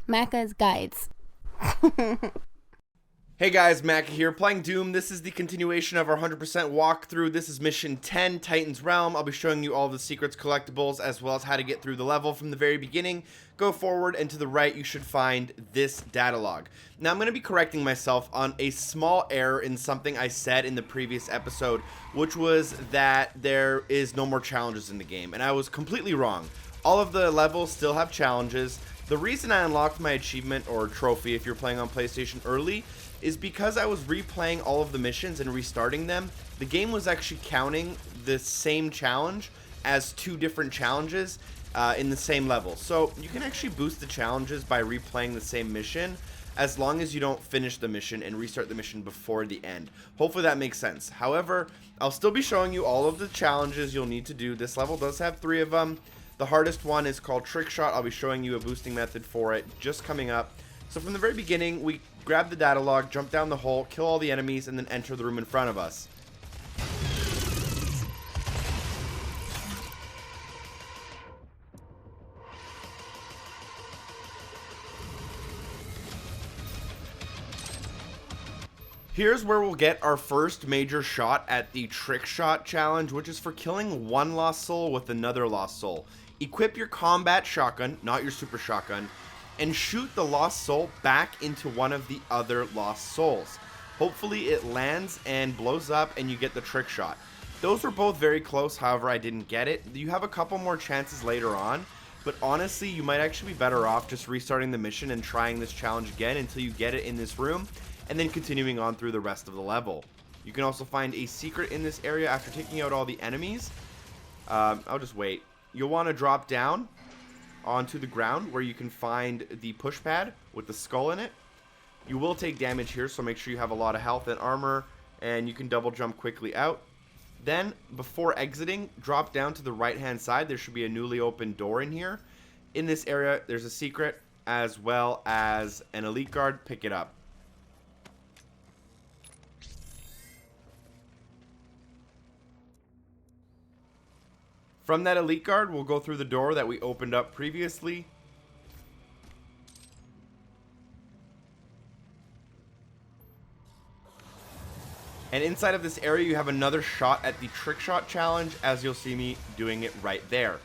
Macca's Guides. Hey guys, Macca here, playing Doom. This is the continuation of our 100% walkthrough. This is mission 10, Titan's Realm. I'll be showing you all the secrets, collectibles, as well as how to get through the level from the very beginning. Go forward, and to the right, you should find this data log. Now, I'm going to be correcting myself on a small error in something I said in the previous episode, which was that there is no more challenges in the game, and I was completely wrong. All of the levels still have challenges. The reason I unlocked my achievement, or trophy if you're playing on PlayStation early, is because I was replaying all of the missions and restarting them. The game was actually counting the same challenge as two different challenges in the same level. So you can actually boost the challenges by replaying the same mission as long as you don't finish the mission and restart the mission before the end. Hopefully that makes sense. However, I'll still be showing you all of the challenges you'll need to do. This level does have 3 of them. The hardest one is called Trick Shot. I'll be showing you a boosting method for it just coming up. So from the very beginning, we grab the data log, jump down the hole, kill all the enemies, and then enter the room in front of us. Here's where we'll get our first major shot at the Trick Shot challenge, which is for killing one lost soul with another lost soul. Equip your combat shotgun, not your super shotgun, and shoot the lost soul back into one of the other lost souls. Hopefully it lands and blows up and you get the trick shot. Those were both very close, however I didn't get it. You have a couple more chances later on, but honestly you might actually be better off just restarting the mission and trying this challenge again until you get it in this room, and then continuing on through the rest of the level. You can also find a secret in this area after taking out all the enemies. I'll just wait. You'll want to drop down onto the ground where you can find the push pad with the skull in it. You will take damage here, so make sure you have a lot of health and armor, and you can double jump quickly out. Then, before exiting, drop down to the right hand side. There should be a newly opened door in here. In this area, there's a secret as well as an elite guard. Pick it up. From that elite guard, we'll go through the door that we opened up previously. And inside of this area, you have another shot at the Trick Shot challenge, as you'll see me doing it right there.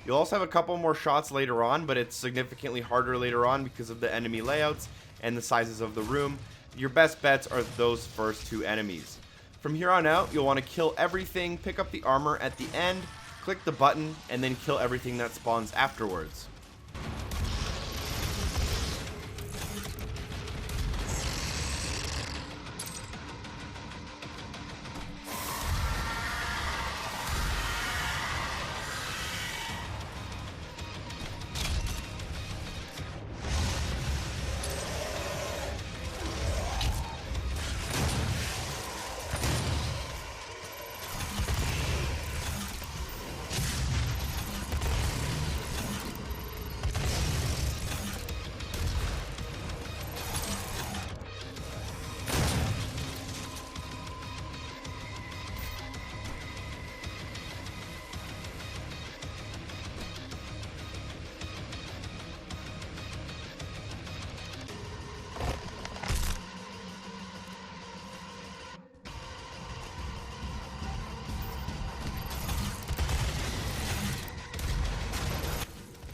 You'll also have a couple more shots later on, but it's significantly harder later on because of the enemy layouts and the sizes of the room. Your best bets are those first 2 enemies. From here on out, you'll want to kill everything, pick up the armor at the end, click the button, and then kill everything that spawns afterwards.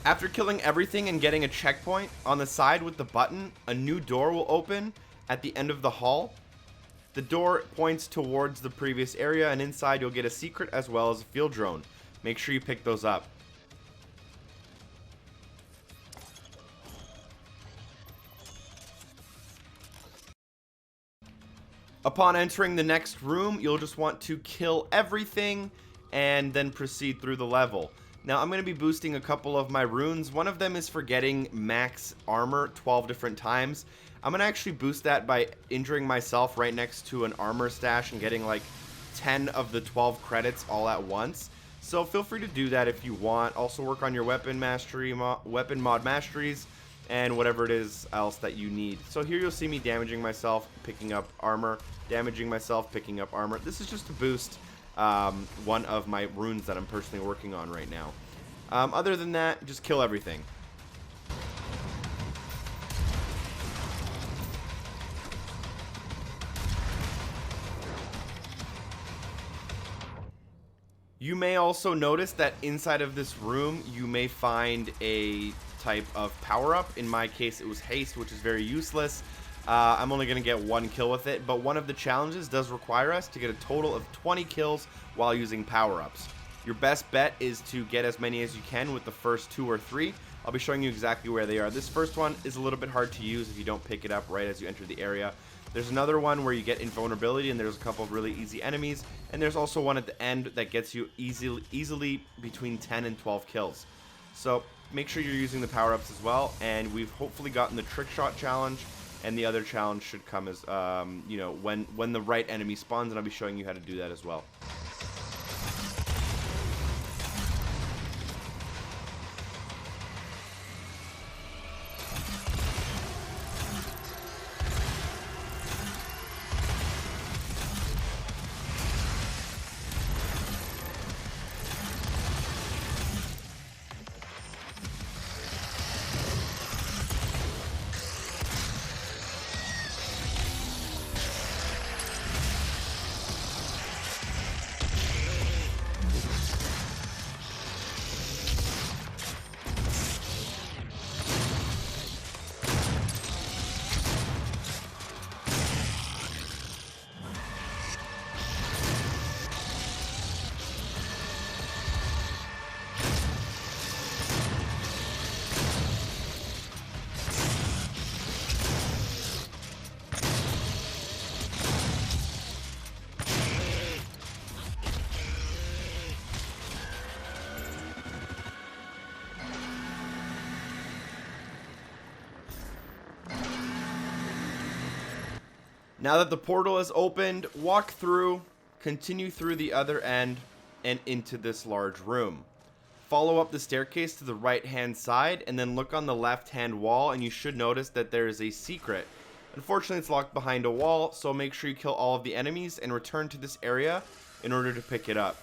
After killing everything and getting a checkpoint, on the side with the button, a new door will open at the end of the hall. The door points towards the previous area, and inside you'll get a secret as well as a field drone. Make sure you pick those up. Upon entering the next room, you'll just want to kill everything and then proceed through the level. Now, I'm going to be boosting a couple of my runes. One of them is for getting max armor 12 different times. I'm going to actually boost that by injuring myself right next to an armor stash and getting like 10 of the 12 credits all at once. So feel free to do that if you want. Also work on your weapon mastery, weapon mod masteries, and whatever it is else that you need. So here you'll see me damaging myself, picking up armor, damaging myself, picking up armor. This is just to boost one of my runes that I'm personally working on right now. Other than that, just kill everything. You may also notice that inside of this room, you may find a type of power-up. In my case, it was haste, which is very useless. I'm only going to get 1 kill with it, but one of the challenges does require us to get a total of 20 kills while using power-ups. Your best bet is to get as many as you can with the first 2 or 3. I'll be showing you exactly where they are. This first one is a little bit hard to use if you don't pick it up right as you enter the area. There's another one where you get invulnerability, and there's a couple of really easy enemies. And there's also one at the end that gets you easily between 10 and 12 kills. So make sure you're using the power-ups as well. And we've hopefully gotten the trick shot challenge, and the other challenge should come as, you know, when the right enemy spawns, and I'll be showing you how to do that as well. Now that the portal is opened, walk through, continue through the other end, and into this large room. Follow up the staircase to the right-hand side, and then look on the left-hand wall, and you should notice that there is a secret. Unfortunately, it's locked behind a wall, so make sure you kill all of the enemies and return to this area in order to pick it up.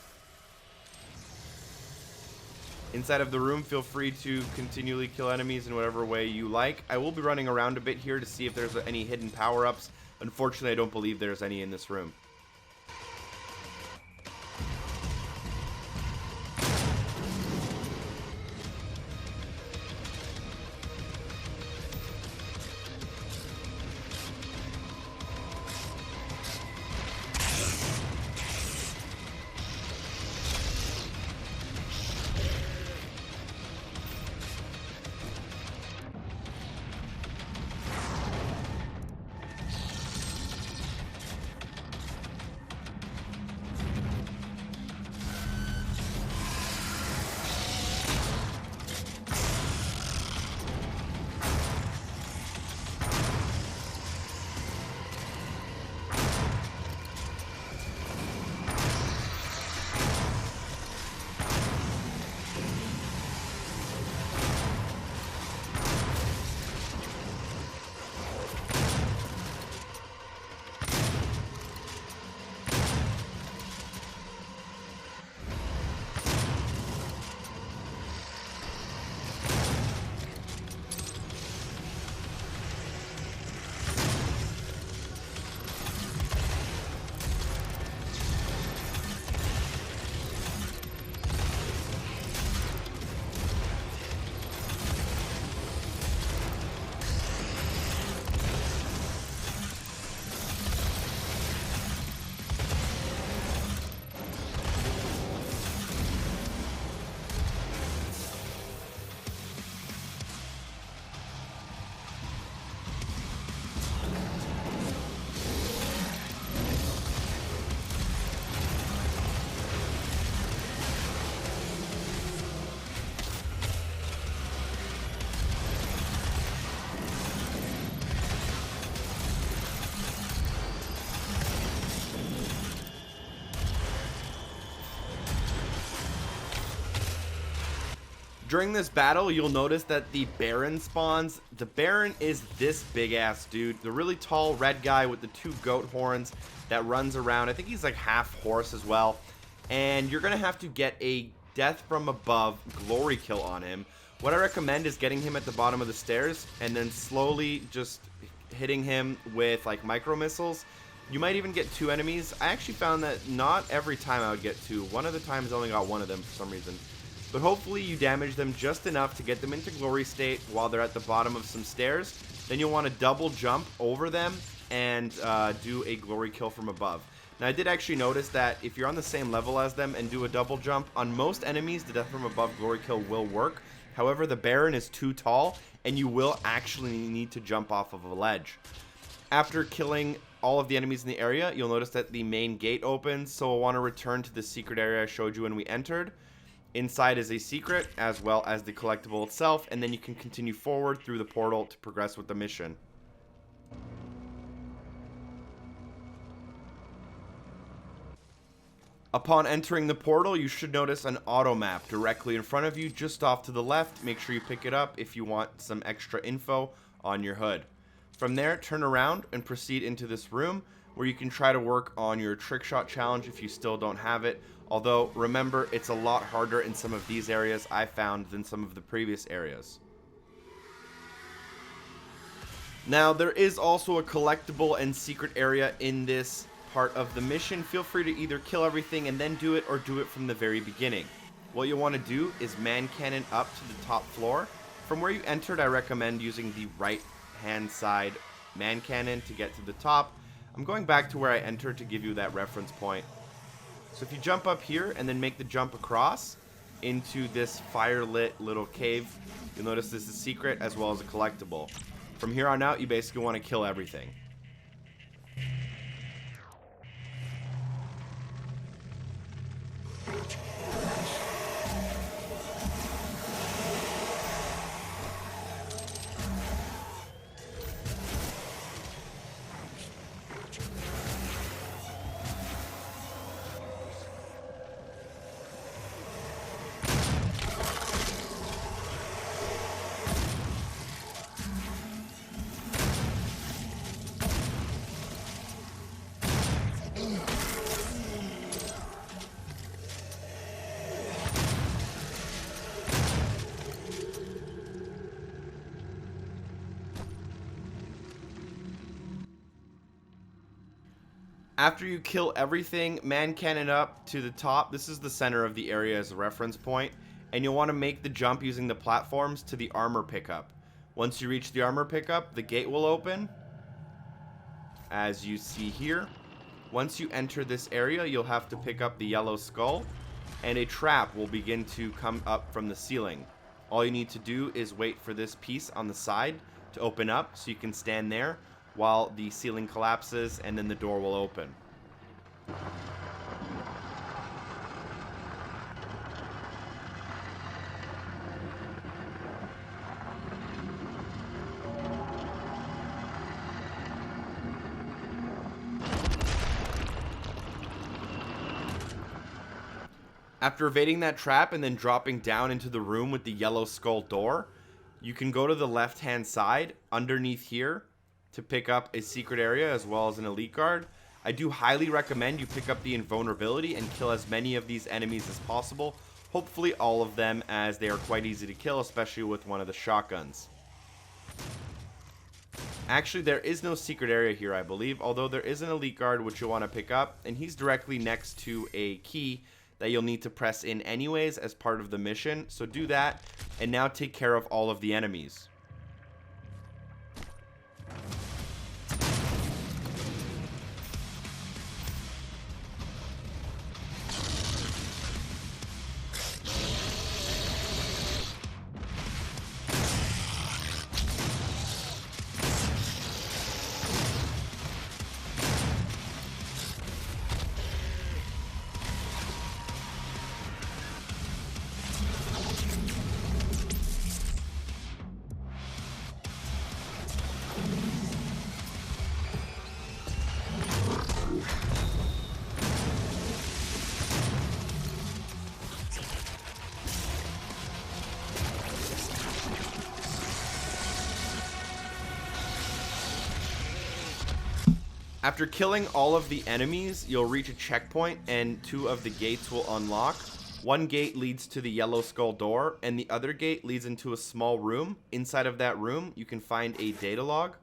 Inside of the room, feel free to continually kill enemies in whatever way you like. I will be running around a bit here to see if there's any hidden power-ups. Unfortunately, I don't believe there's any in this room. During this battle, you'll notice that the Baron spawns. The Baron is this big-ass dude, the really tall red guy with the 2 goat horns that runs around. I think he's like half horse as well. And you're going to have to get a death from above glory kill on him. What I recommend is getting him at the bottom of the stairs and then slowly just hitting him with like micro missiles You might even get 2 enemies. I actually found that not every time I would get 2. One of the times I only got 1 of them for some reason. But hopefully you damage them just enough to get them into glory state while they're at the bottom of some stairs. Then you'll want to double jump over them and do a glory kill from above. Now I did actually notice that if you're on the same level as them and do a double jump, on most enemies the death from above glory kill will work. However, the Baron is too tall and you will actually need to jump off of a ledge. After killing all of the enemies in the area, you'll notice that the main gate opens, so we'll want to return to the secret area I showed you when we entered. Inside is a secret, as well as the collectible itself, and then you can continue forward through the portal to progress with the mission. Upon entering the portal, you should notice an auto map directly in front of you, just off to the left. Make sure you pick it up if you want some extra info on your hood. From there, turn around and proceed into this room, where you can try to work on your trick shot challenge if you still don't have it. Although, remember, it's a lot harder in some of these areas I found than some of the previous areas. Now, there is also a collectible and secret area in this part of the mission. Feel free to either kill everything and then do it, or do it from the very beginning. What you'll want to do is man cannon up to the top floor. From where you entered, I recommend using the right hand side man cannon to get to the top. I'm going back to where I entered to give you that reference point. So if you jump up here and then make the jump across into this fire-lit little cave, you'll notice this is secret as well as a collectible. From here on out, you basically want to kill everything. After you kill everything, man cannon up to the top. This is the center of the area as a reference point, and you'll want to make the jump using the platforms to the armor pickup. Once you reach the armor pickup, the gate will open, as you see here. Once you enter this area, you'll have to pick up the yellow skull, and a trap will begin to come up from the ceiling. All you need to do is wait for this piece on the side to open up, so you can stand there while the ceiling collapses, and then the door will open. After evading that trap and then dropping down into the room with the yellow skull door, you can go to the left hand side underneath here to pick up a secret area as well as an elite guard. I do highly recommend you pick up the invulnerability and kill as many of these enemies as possible. Hopefully all of them, as they are quite easy to kill, especially with one of the shotguns. Actually, there is no secret area here, I believe, although there is an elite guard which you'll want to pick up, and he's directly next to a key that you'll need to press in anyways as part of the mission. So do that, and now take care of all of the enemies. After killing all of the enemies, you'll reach a checkpoint and 2 of the gates will unlock. One gate leads to the yellow skull door, and the other gate leads into a small room. Inside of that room, you can find a data log.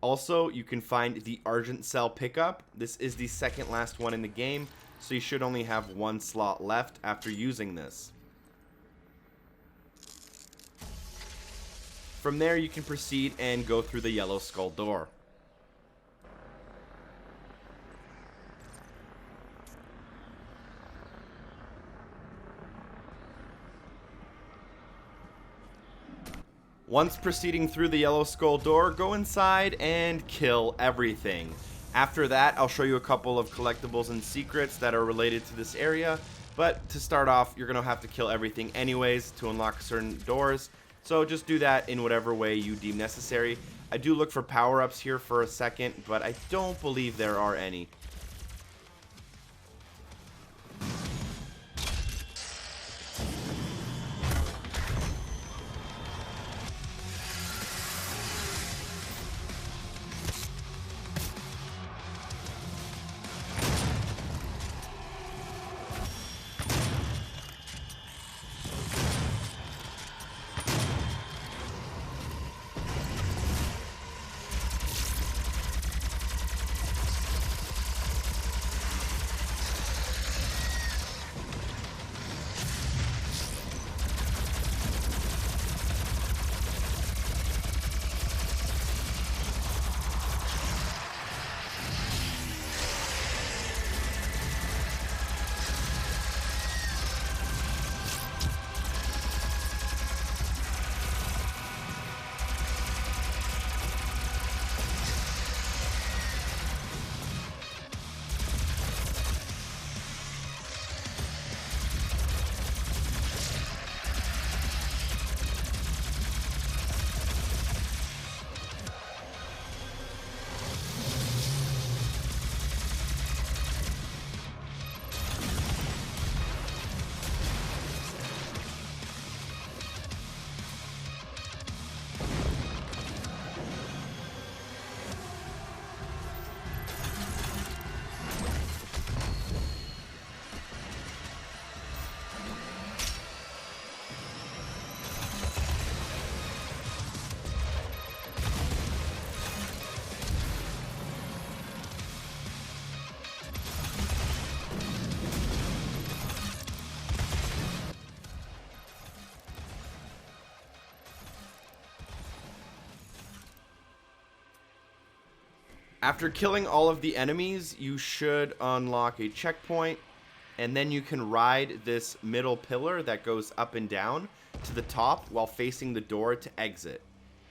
Also, you can find the Argent cell pickup. This is the second last one in the game, so you should only have one slot left after using this. From there, you can proceed and go through the yellow skull door. Once proceeding through the yellow skull door, go inside and kill everything. After that, I'll show you a couple of collectibles and secrets that are related to this area, but to start off, you're going to have to kill everything anyways to unlock certain doors, so just do that in whatever way you deem necessary. I do look for power-ups here for a second, but I don't believe there are any. After killing all of the enemies, you should unlock a checkpoint, and then you can ride this middle pillar that goes up and down to the top while facing the door to exit.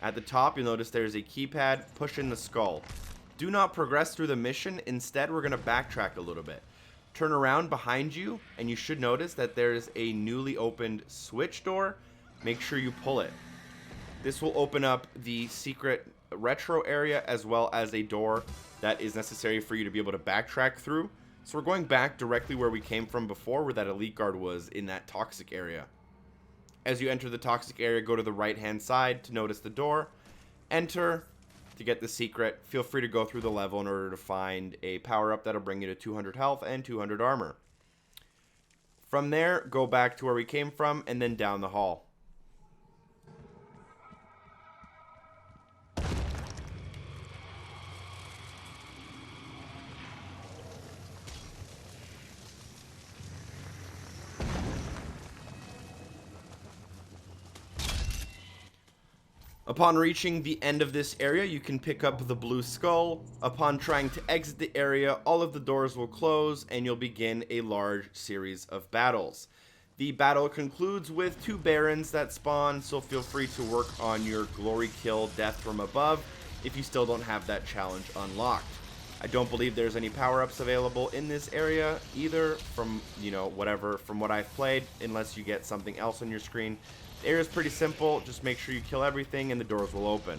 At the top, you'll notice there's a keypad. Push in the skull. Do not progress through the mission. Instead, we're going to backtrack a little bit. Turn around behind you, and you should notice that there's a newly opened switch door. Make sure you pull it. This will open up the secret retro area as well as a door that is necessary for you to be able to backtrack through. So we're going back directly where we came from before, where that elite guard was in that toxic area. As you enter the toxic area, go to the right hand side to notice the door. Enter to get the secret. Feel free to go through the level in order to find a power up that'll bring you to 200 health and 200 armor. From there, go back to where we came from and then down the hall. Upon reaching the end of this area, you can pick up the blue skull. Upon trying to exit the area, all of the doors will close and you'll begin a large series of battles. The battle concludes with 2 barons that spawn, so feel free to work on your glory kill death from above if you still don't have that challenge unlocked. I don't believe there's any power-ups available in this area either from, from what I've played, unless you get something else on your screen. The area is pretty simple. Just make sure you kill everything and the doors will open.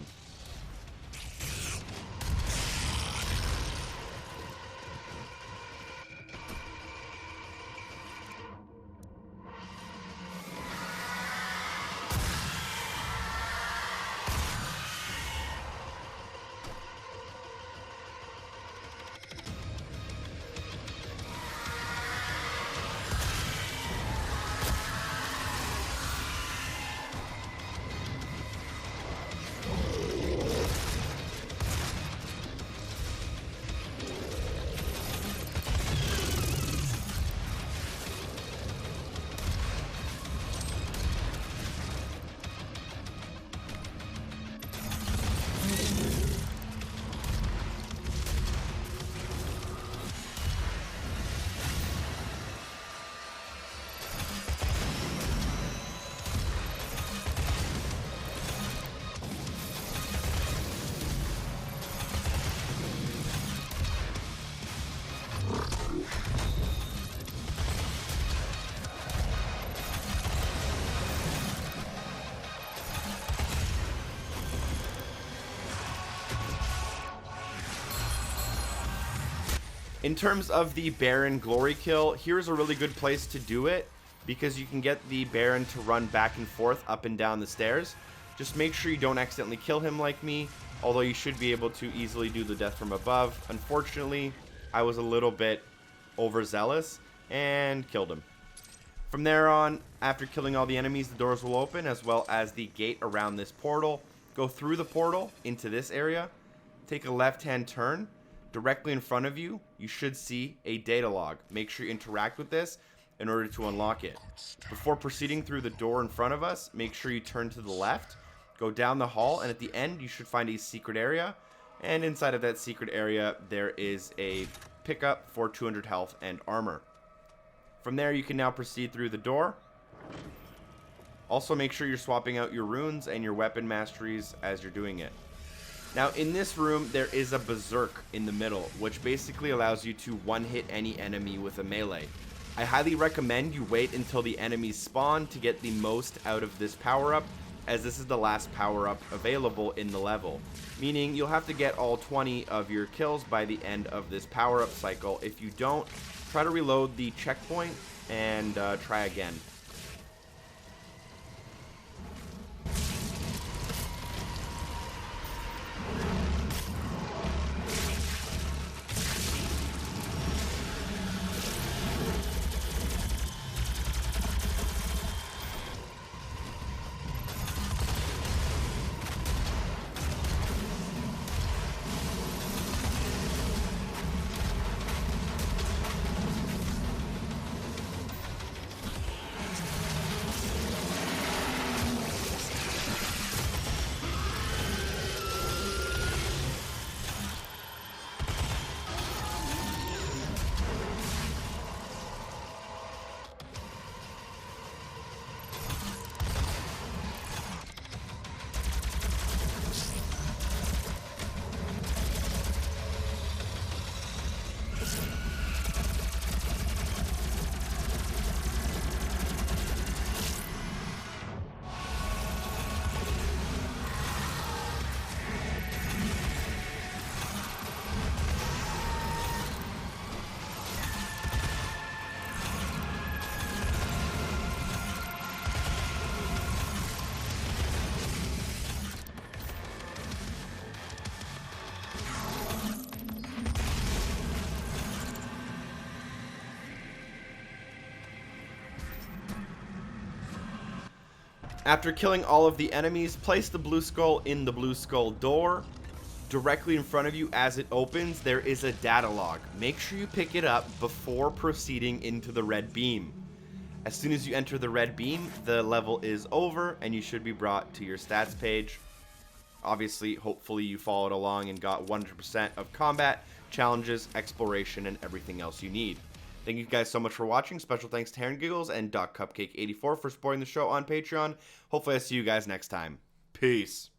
In terms of the Baron glory kill, here's a really good place to do it because you can get the Baron to run back and forth up and down the stairs. Just make sure you don't accidentally kill him like me, although you should be able to easily do the death from above. Unfortunately, I was a little bit overzealous and killed him. From there on, after killing all the enemies, the doors will open, as well as the gate around this portal. Go through the portal into this area, take a left-hand turn. Directly in front of you, you should see a data log. Make sure you interact with this in order to unlock it. Before proceeding through the door in front of us, make sure you turn to the left, go down the hall, and at the end, you should find a secret area. And inside of that secret area, there is a pickup for 200 health and armor. From there, you can now proceed through the door. Also, make sure you're swapping out your runes and your weapon masteries as you're doing it. Now, in this room, there is a berserk in the middle, which basically allows you to one-hit any enemy with a melee. I highly recommend you wait until the enemies spawn to get the most out of this power-up, as this is the last power-up available in the level. Meaning, you'll have to get all 20 of your kills by the end of this power-up cycle. If you don't, try to reload the checkpoint and try again. After killing all of the enemies, place the blue skull in the blue skull door. Directly in front of you as it opens, there is a data log. Make sure you pick it up before proceeding into the red beam. As soon as you enter the red beam, the level is over and you should be brought to your stats page. Obviously, hopefully you followed along and got 100% of combat, challenges, exploration, and everything else you need. Thank you guys so much for watching. Special thanks to Heron Giggles and DocCupcake84 for supporting the show on Patreon. Hopefully I see you guys next time. Peace.